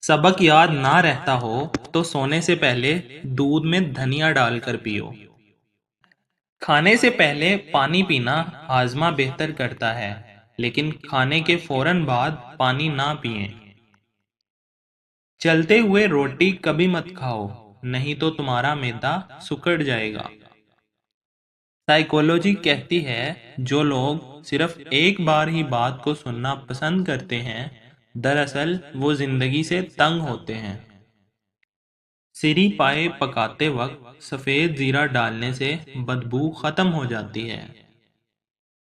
सबक याद ना रहता हो तो सोने से पहले दूध में धनिया डालकर पियो। खाने से पहले पानी पीना हाजमा बेहतर करता है, लेकिन खाने के फौरन बाद पानी ना पिएं। चलते हुए रोटी कभी मत खाओ, नहीं तो तुम्हारा मैदा सिकुड़ जाएगा। साइकोलॉजी कहती है जो लोग सिर्फ एक बार ही बात को सुनना पसंद करते हैं, दरअसल वो जिंदगी से तंग होते हैं। सिरी पाए पकाते वक्त सफ़ेद जीरा डालने से बदबू खत्म हो जाती है।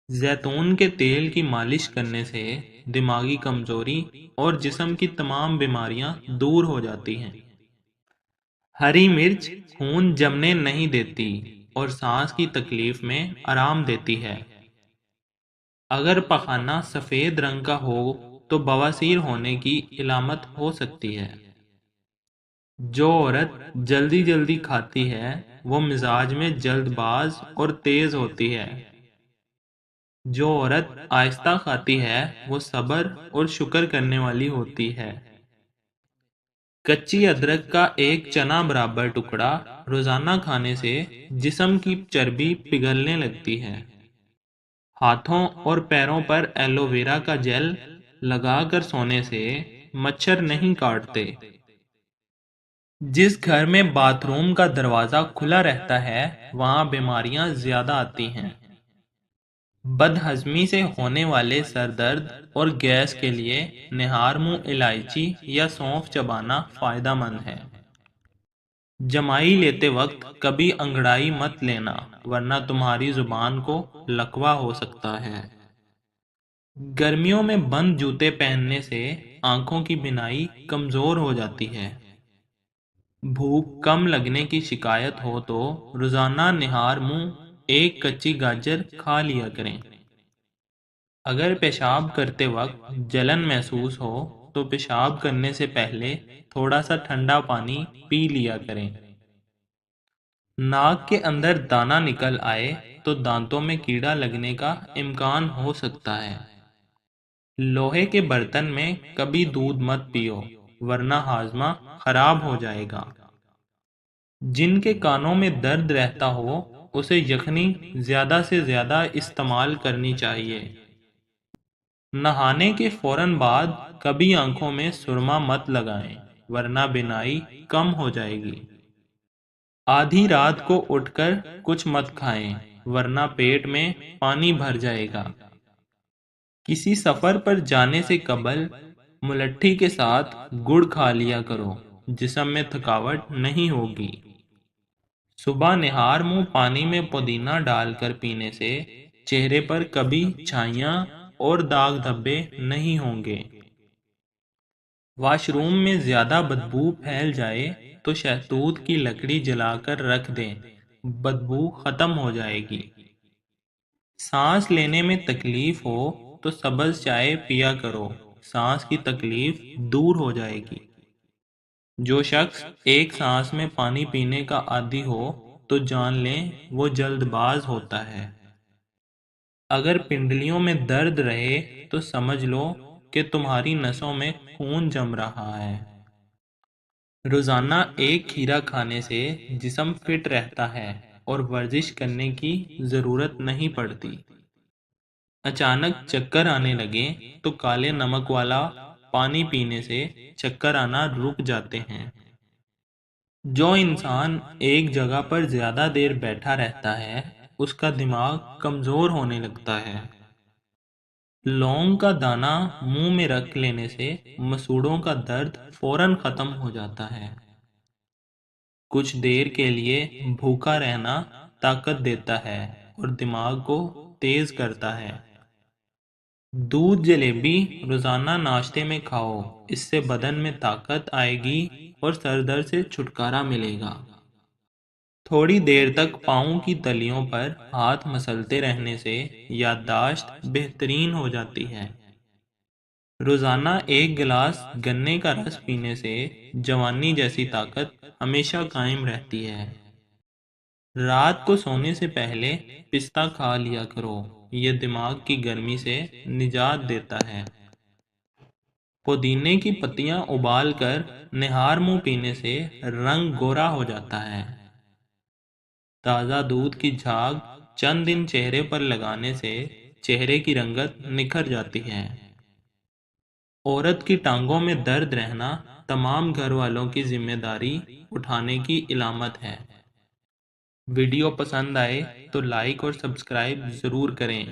जैतून के तेल की मालिश करने से दिमागी कमजोरी और जिस्म की तमाम बीमारियां दूर हो जाती हैं। हरी मिर्च खून जमने नहीं देती और सांस की तकलीफ में आराम देती है। अगर पखाना सफ़ेद रंग का हो तो बवासीर होने की इलामत हो सकती है। जो औरत जल्दी जल्दी खाती है वो मिजाज में जल्दबाज और तेज होती है। जो औरत आहिस्ता खाती है वो सब्र और शुक्र करने वाली होती है। कच्ची अदरक का एक चना बराबर टुकड़ा रोजाना खाने से जिस्म की चर्बी पिघलने लगती है। हाथों और पैरों पर एलोवेरा का जेल लगाकर सोने से मच्छर नहीं काटते। जिस घर में बाथरूम का दरवाजा खुला रहता है वहां बीमारियां ज्यादा आती हैं। बदहजमी से होने वाले सर दर्द और गैस के लिए निहार मुंह इलायची या सौंफ चबाना फायदेमंद है। जमाई लेते वक्त कभी अंगड़ाई मत लेना, वरना तुम्हारी जुबान को लकवा हो सकता है। गर्मियों में बंद जूते पहनने से आंखों की बिनाई कमजोर हो जाती है। भूख कम लगने की शिकायत हो तो रोजाना निहार मुंह एक कच्ची गाजर खा लिया करें। अगर पेशाब करते वक्त जलन महसूस हो तो पेशाब करने से पहले थोड़ा सा ठंडा पानी पी लिया करें। नाक के अंदर दाना निकल आए तो दांतों में कीड़ा लगने का इम्कान हो सकता है। लोहे के बर्तन में कभी दूध मत पियो, वरना हाजमा खराब हो जाएगा। जिनके कानों में दर्द रहता हो उसे यखनी ज्यादा से ज्यादा इस्तेमाल करनी चाहिए। नहाने के फौरन बाद कभी आंखों में सुरमा मत लगाएं, वरना बिनाई कम हो जाएगी। आधी रात को उठकर कुछ मत खाएं, वरना पेट में पानी भर जाएगा। किसी सफर पर जाने से कबल मुलट्ठी के साथ गुड़ खा लिया करो, जिस्म में थकावट नहीं होगी। सुबह निहार मुंह पानी में पुदीना डालकर पीने से चेहरे पर कभी छाइयां और दाग धब्बे नहीं होंगे। वॉशरूम में ज्यादा बदबू फैल जाए तो शहतूत की लकड़ी जलाकर रख दें, बदबू खत्म हो जाएगी। सांस लेने में तकलीफ हो तो सब्ज चाय पिया करो, सांस की तकलीफ दूर हो जाएगी। जो शख्स एक सांस में पानी पीने का आदी हो तो जान लें वो जल्दबाज होता है। अगर पिंडलियों में दर्द रहे तो समझ लो कि तुम्हारी नसों में खून जम रहा है। रोजाना एक खीरा खाने से जिस्म फिट रहता है और वर्जिश करने की जरूरत नहीं पड़ती। अचानक चक्कर आने लगे तो काले नमक वाला पानी पीने से चक्कर आना रुक जाते हैं। जो इंसान एक जगह पर ज्यादा देर बैठा रहता है उसका दिमाग कमजोर होने लगता है। लौंग का दाना मुंह में रख लेने से मसूड़ों का दर्द फौरन खत्म हो जाता है। कुछ देर के लिए भूखा रहना ताकत देता है और दिमाग को तेज करता है। दूध जलेबी रोजाना नाश्ते में खाओ, इससे बदन में ताकत आएगी और सर दर्द से छुटकारा मिलेगा। थोड़ी देर तक पाँव की तलियों पर हाथ मसलते रहने से याददाश्त बेहतरीन हो जाती है। रोजाना एक गिलास गन्ने का रस पीने से जवानी जैसी ताकत हमेशा कायम रहती है। रात को सोने से पहले पिस्ता खा लिया करो, यह दिमाग की गर्मी से निजात देता है। پودینے کی پتیاں ابال کر نہار منہ پینے سے رنگ گورا ہو جاتا ہے۔ تازہ دودھ کی جھاگ چند دن چہرے پر لگانے سے چہرے کی رنگت نکھر جاتی ہے۔ عورت کی ٹانگوں میں درد رہنا تمام گھر والوں کی ذمہ داری اٹھانے کی علامت ہے۔ ویڈیو پسند آئے تو لائک اور سبسکرائب ضرور کریں۔